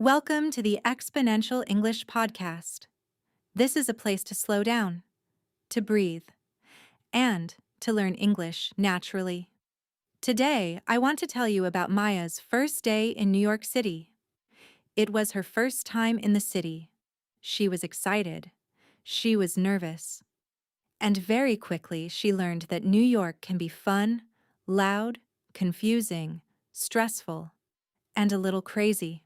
Welcome to the Exponential English Podcast. This is a place to slow down, to breathe, and to learn English naturally. Today, I want to tell you about Maya's first day in New York City. It was her first time in the city. She was excited. She was nervous. And very quickly, she learned that New York can be fun, loud, confusing, stressful, and a little crazy.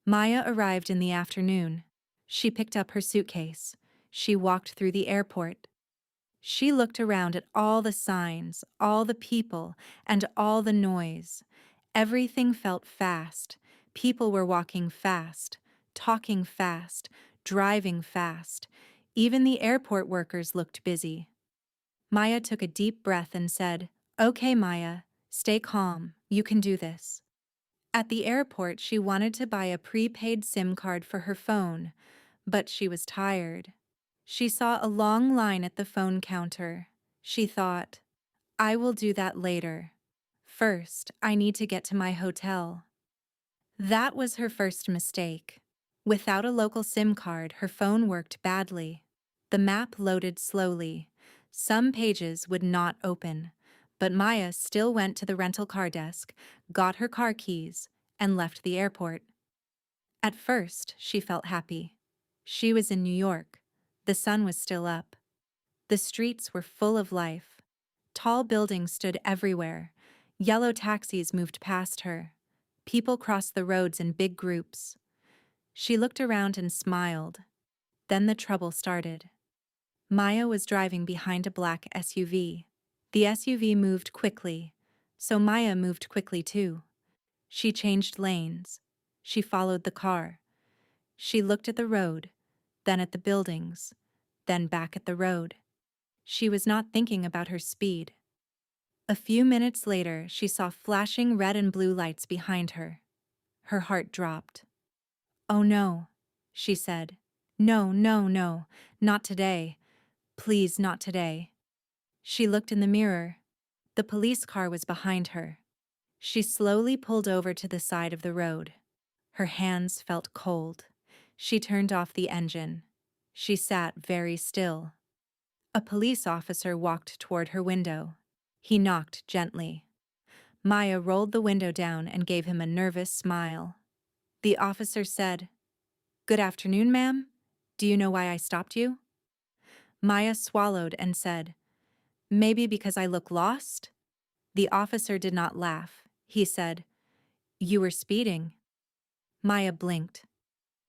Maya arrived in the afternoon. She picked up her suitcase. She walked through the airport. She looked around at all the signs, all the people, and all the noise. Everything felt fast. People were walking fast, talking fast, driving fast. Even the airport workers looked busy. Maya took a deep breath and said, "Okay, Maya, stay calm. You can do this." At the airport, she wanted to buy a prepaid SIM card for her phone, but she was tired. She saw a long line at the phone counter. She thought, I will do that later. First, I need to get to my hotel. That was her first mistake. Without a local SIM card, her phone worked badly. The map loaded slowly. Some pages would not open. But Maya still went to the rental car desk, got her car keys, and left the airport. At first, she felt happy. She was in New York. The sun was still up. The streets were full of life. Tall buildings stood everywhere. Yellow taxis moved past her. People crossed the roads in big groups. She looked around and smiled. Then the trouble started. Maya was driving behind a black SUV. The SUV moved quickly, so Maya moved quickly too. She changed lanes. She followed the car. She looked at the road, then at the buildings, then back at the road. She was not thinking about her speed. A few minutes later, she saw flashing red and blue lights behind her. Her heart dropped. "Oh no," she said. "No, no, no, not today. Please, not today." She looked in the mirror. The police car was behind her. She slowly pulled over to the side of the road. Her hands felt cold. She turned off the engine. She sat very still. A police officer walked toward her window. He knocked gently. Maya rolled the window down and gave him a nervous smile. The officer said, "Good afternoon, ma'am. Do you know why I stopped you?" Maya swallowed and said, "Maybe because I look lost?" The officer did not laugh. He said, "You were speeding." Maya blinked.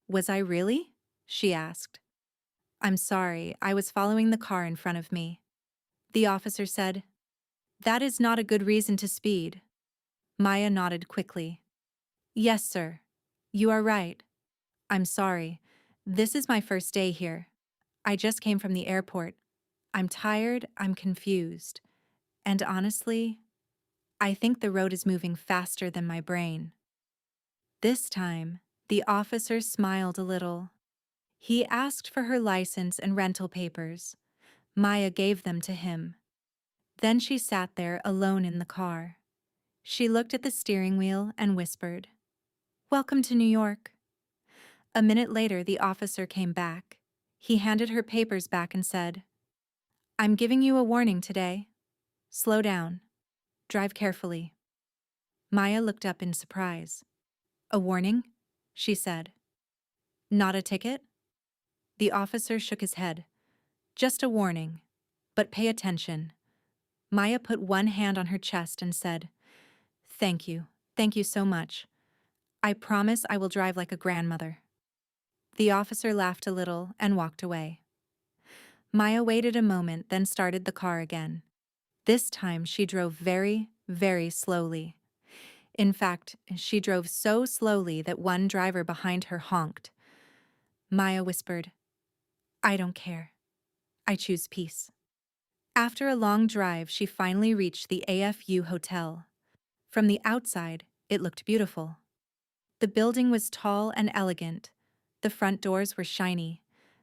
"Was I really?" she asked. "I'm sorry, I was following the car in front of me." The officer said, "That is not a good reason to speed." Maya nodded quickly. "Yes, sir. You are right. I'm sorry. This is my first day here. I just came from the airport. I'm tired, I'm confused. And honestly, I think the road is moving faster than my brain." This time, the officer smiled a little. He asked for her license and rental papers. Maya gave them to him. Then she sat there alone in the car. She looked at the steering wheel and whispered, "Welcome to New York." A minute later, the officer came back. He handed her papers back and said, "I'm giving you a warning today. Slow down. Drive carefully." Maya looked up in surprise. "A warning?" she said. "Not a ticket?" The officer shook his head. "Just a warning. But pay attention." Maya put one hand on her chest and said, "Thank you. Thank you so much. I promise I will drive like a grandmother." The officer laughed a little and walked away. Maya waited a moment, then started the car again. This time she drove very, very slowly. In fact, she drove so slowly that one driver behind her honked. Maya whispered, "I don't care. I choose peace." After a long drive, she finally reached the AFU hotel. From the outside, it looked beautiful. The building was tall and elegant. The front doors were shiny.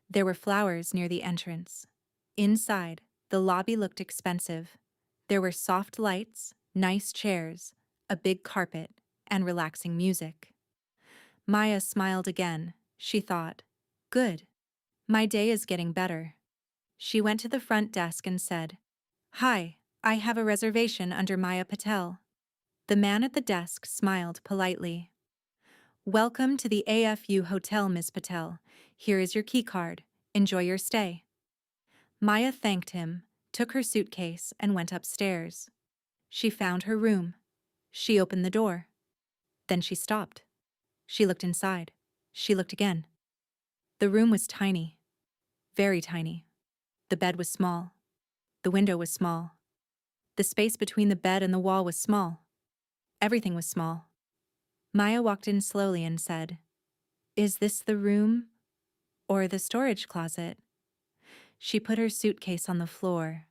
There were flowers near the entrance. Inside, the lobby looked expensive. There were soft lights, nice chairs, a big carpet, and relaxing music. Maya smiled again. She thought, good. My day is getting better. She went to the front desk and said, Hi, I have a reservation under Maya Patel. The man at the desk smiled politely. Welcome to the AFU Hotel, Miss Patel. Here is your key card. Enjoy your stay. Maya thanked him, took her suitcase, and went upstairs. She found her room. She opened the door. Then she stopped. She looked inside. She looked again. The room was tiny. Very tiny. The bed was small. The window was small. The space between the bed and the wall was small. Everything was small. Maya walked in slowly and said, Is this the room or the storage closet? She put her suitcase on the floor,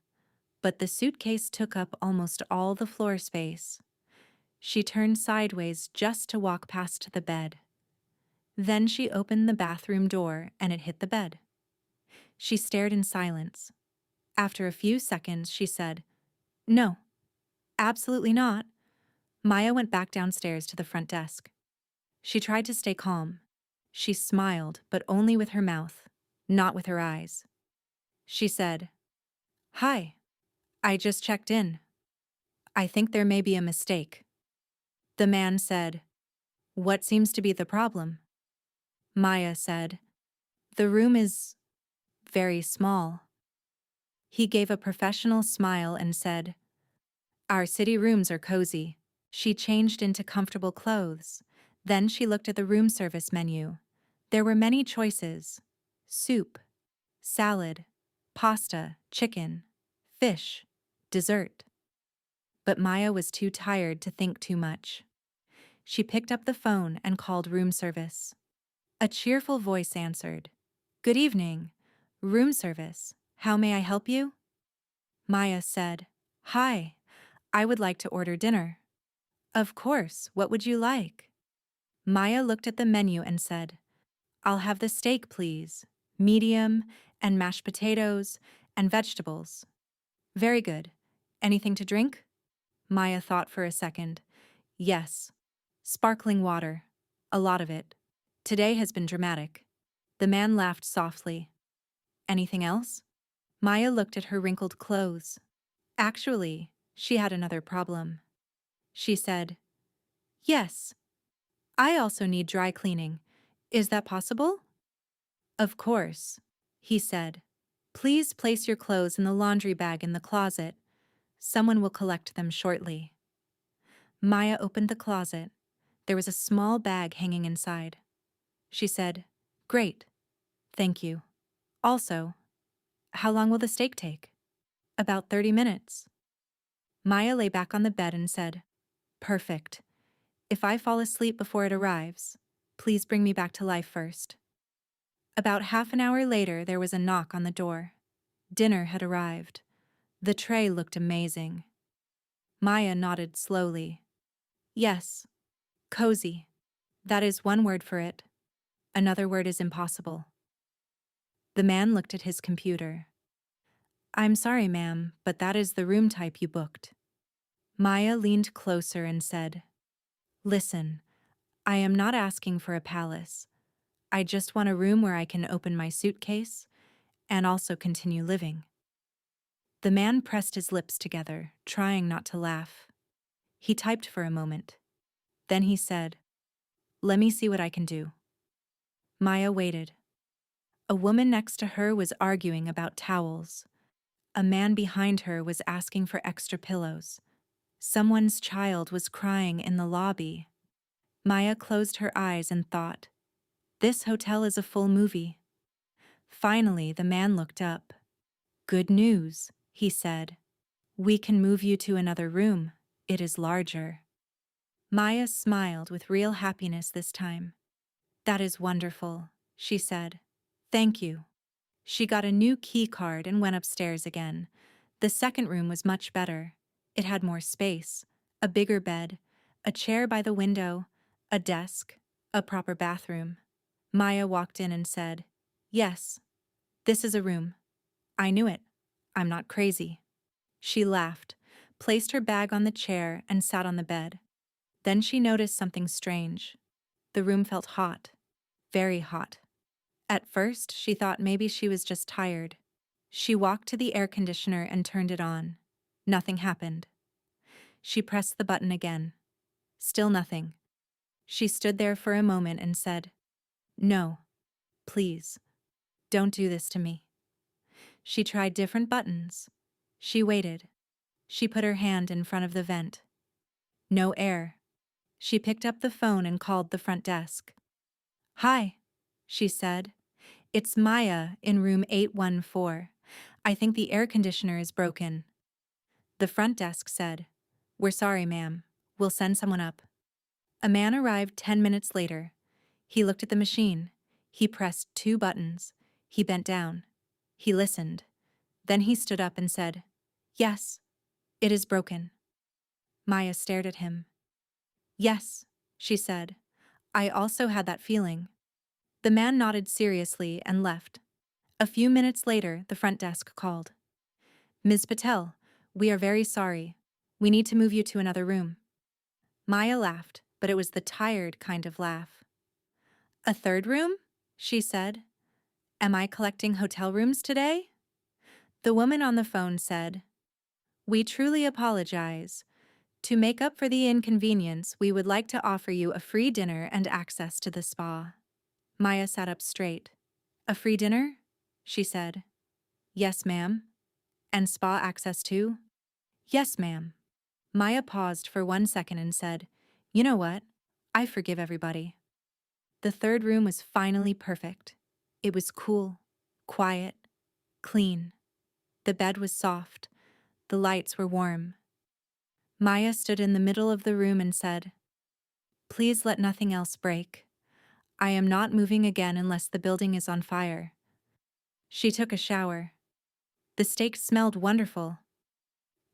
but the suitcase took up almost all the floor space. She turned sideways just to walk past the bed. Then she opened the bathroom door and it hit the bed. She stared in silence. After a few seconds, she said, No, absolutely not. Maya went back downstairs to the front desk. She tried to stay calm. She smiled, but only with her mouth, not with her eyes. She said, Hi, I just checked in. I think there may be a mistake. The man said, What seems to be the problem? Maya said, The room is very small. He gave a professional smile and said, Our city rooms are cozy. She changed into comfortable clothes. Then she looked at the room service menu. There were many choices: soup, salad, pasta, chicken, fish, dessert. But Maya was too tired to think too much. She picked up the phone and called room service. A cheerful voice answered, Good evening. Room service. How may I help you? Maya said, Hi, I would like to order dinner. Of course, what would you like? Maya looked at the menu and said, I'll have the steak, please, medium, and mashed potatoes, and vegetables. Very good. Anything to drink? Maya thought for a second. Yes. Sparkling water. A lot of it. Today has been dramatic. The man laughed softly. Anything else? Maya looked at her wrinkled clothes. Actually, she had another problem. She said, Yes. I also need dry cleaning. Is that possible? Of course, he said. Please place your clothes in the laundry bag in the closet. Someone will collect them shortly. Maya opened the closet. There was a small bag hanging inside. She said, Great. Thank you. Also, how long will the steak take? About 30 minutes. Maya lay back on the bed and said, Perfect. If I fall asleep before it arrives, please bring me back to life first. About half an hour later, there was a knock on the door. Dinner had arrived. The tray looked amazing. Maya nodded slowly. Yes, cozy. That is one word for it. Another word is impossible. The man looked at his computer. I'm sorry, ma'am, but that is the room type you booked. Maya leaned closer and said, Listen, I am not asking for a palace. I just want a room where I can open my suitcase and also continue living. The man pressed his lips together, trying not to laugh. He typed for a moment. Then he said, Let me see what I can do. Maya waited. A woman next to her was arguing about towels. A man behind her was asking for extra pillows. Someone's child was crying in the lobby. Maya closed her eyes and thought, This hotel is a full movie. Finally, the man looked up. Good news, he said. We can move you to another room. It is larger. Maya smiled with real happiness this time. That is wonderful, she said. Thank you. She got a new key card and went upstairs again. The second room was much better. It had more space, a bigger bed, a chair by the window, a desk, a proper bathroom. Maya walked in and said, Yes, this is a room. I knew it. I'm not crazy. She laughed, placed her bag on the chair, and sat on the bed. Then she noticed something strange. The room felt hot, very hot. At first, she thought maybe she was just tired. She walked to the air conditioner and turned it on. Nothing happened. She pressed the button again. Still nothing. She stood there for a moment and said, "No, please, don't do this to me." She tried different buttons. She waited. She put her hand in front of the vent. No air. She picked up the phone and called the front desk. "Hi," she said. "It's Maya in room 814. I think the air conditioner is broken." The front desk said, "We're sorry, ma'am. We'll send someone up." A man arrived 10 minutes later. He looked at the machine. He pressed 2 buttons. He bent down. He listened. Then he stood up and said, "Yes, it is broken." Maya stared at him. "Yes," she said. "I also had that feeling." The man nodded seriously and left. A few minutes later, the front desk called. "Ms. Patel, we are very sorry. We need to move you to another room." Maya laughed, but it was the tired kind of laugh. "A third room?" she said. "Am I collecting hotel rooms today?" The woman on the phone said, "We truly apologize. To make up for the inconvenience, we would like to offer you a free dinner and access to the spa." Maya sat up straight. "A free dinner?" she said. "Yes, ma'am." "And spa access too?" "Yes, ma'am." Maya paused for 1 second and said, "You know what? I forgive everybody." The third room was finally perfect. It was cool, quiet, clean. The bed was soft. The lights were warm. Maya stood in the middle of the room and said, "Please let nothing else break. I am not moving again unless the building is on fire." She took a shower. The steak smelled wonderful.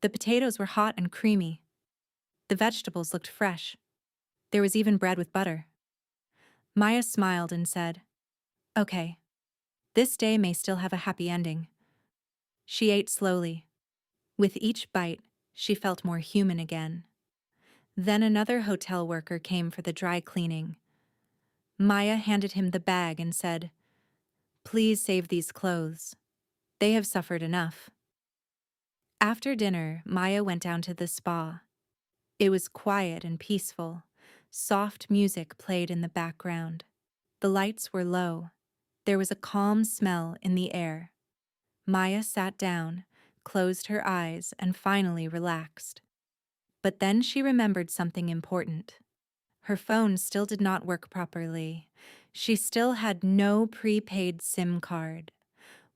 The potatoes were hot and creamy. The vegetables looked fresh. There was even bread with butter. Maya smiled and said, "Okay, this day may still have a happy ending." She ate slowly. With each bite, she felt more human again. Then another hotel worker came for the dry cleaning. Maya handed him the bag and said, "Please save these clothes. They have suffered enough." After dinner, Maya went down to the spa. It was quiet and peaceful. Soft music played in the background. The lights were low. There was a calm smell in the air. Maya sat down, closed her eyes, and finally relaxed. But then she remembered something important. Her phone still did not work properly. She still had no prepaid SIM card.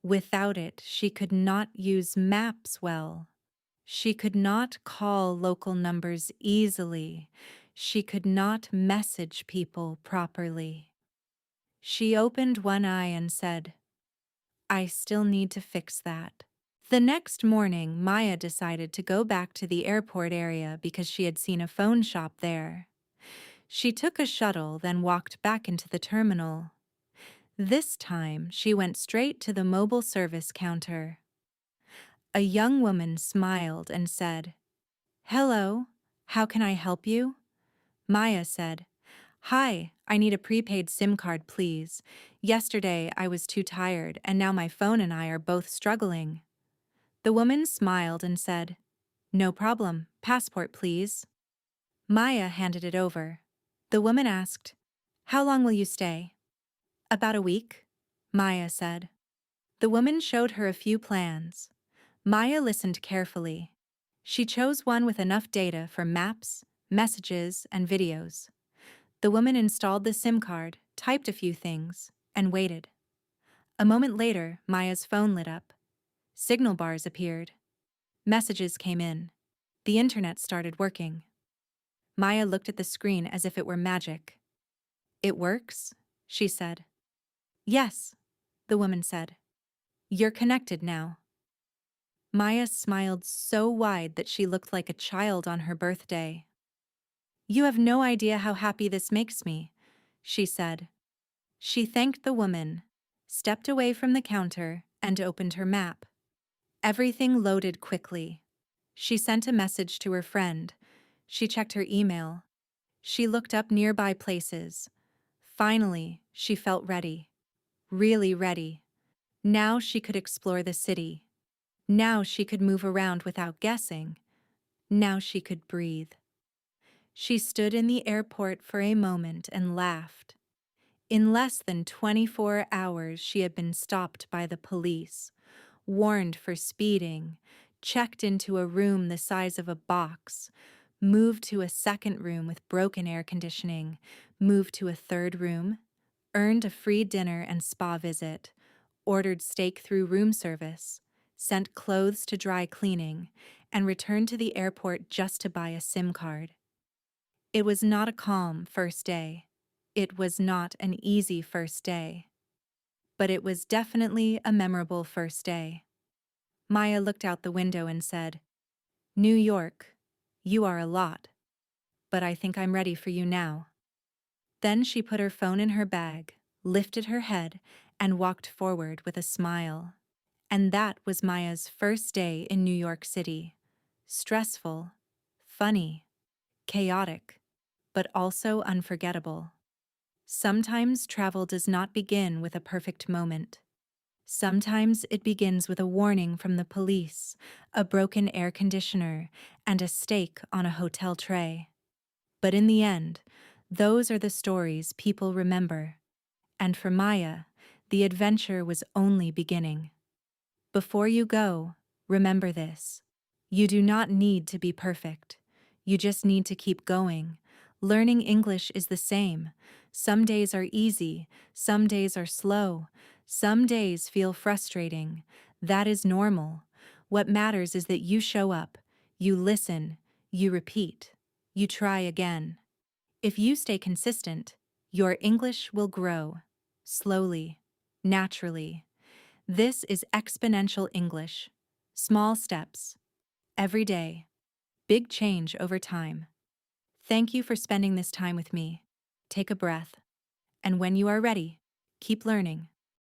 Without it, she could not use maps well. She could not call local numbers easily. She could not message people properly. She opened one eye and said, "I still need to fix that." The next morning, Maya decided to go back to the airport area because she had seen a phone shop there. She took a shuttle, then walked back into the terminal. This time, she went straight to the mobile service counter. A young woman smiled and said, "Hello, how can I help you?" Maya said, "Hi, I need a prepaid SIM card, please. Yesterday I was too tired, and now my phone and I are both struggling." The woman smiled and said, "No problem. Passport, please." Maya handed it over. The woman asked, "How long will you stay?" "About a week," Maya said. The woman showed her a few plans. Maya listened carefully. She chose one with enough data for maps, messages, and videos. The woman installed the SIM card, typed a few things, and waited. A moment later, Maya's phone lit up. Signal bars appeared. Messages came in. The internet started working. Maya looked at the screen as if it were magic. "It works?" she said. "Yes," the woman said. "You're connected now." Maya smiled so wide that she looked like a child on her birthday. "You have no idea how happy this makes me," she said. She thanked the woman, stepped away from the counter, and opened her map. Everything loaded quickly. She sent a message to her friend. She checked her email. She looked up nearby places. Finally, she felt ready. Really ready. Now she could explore the city. Now she could move around without guessing. Now she could breathe. She stood in the airport for a moment and laughed. In less than 24 hours, she had been stopped by the police, warned for speeding, checked into a room the size of a box, moved to a second room with broken air conditioning, moved to a third room, earned a free dinner and spa visit, ordered steak through room service, sent clothes to dry cleaning, and returned to the airport just to buy a SIM card. It was not a calm first day. It was not an easy first day. But it was definitely a memorable first day. Maya looked out the window and said, "New York, you are a lot, but I think I'm ready for you now." Then she put her phone in her bag, lifted her head, and walked forward with a smile. And that was Maya's first day in New York City. Stressful, funny, chaotic, but also unforgettable. Sometimes travel does not begin with a perfect moment. Sometimes it begins with a warning from the police, a broken air conditioner, and a steak on a hotel tray. But in the end, those are the stories people remember. And for Maya, the adventure was only beginning. Before you go, remember this. You do not need to be perfect. You just need to keep going. Learning English is the same. Some days are easy, some days are slow, some days feel frustrating. That is normal. What matters is that you show up, you listen, you repeat, you try again. If you stay consistent, your English will grow. Slowly, naturally. This is exponential English. Small steps. Every day. Big change over time. Thank you for spending this time with me. Take a breath. And when you are ready, keep learning.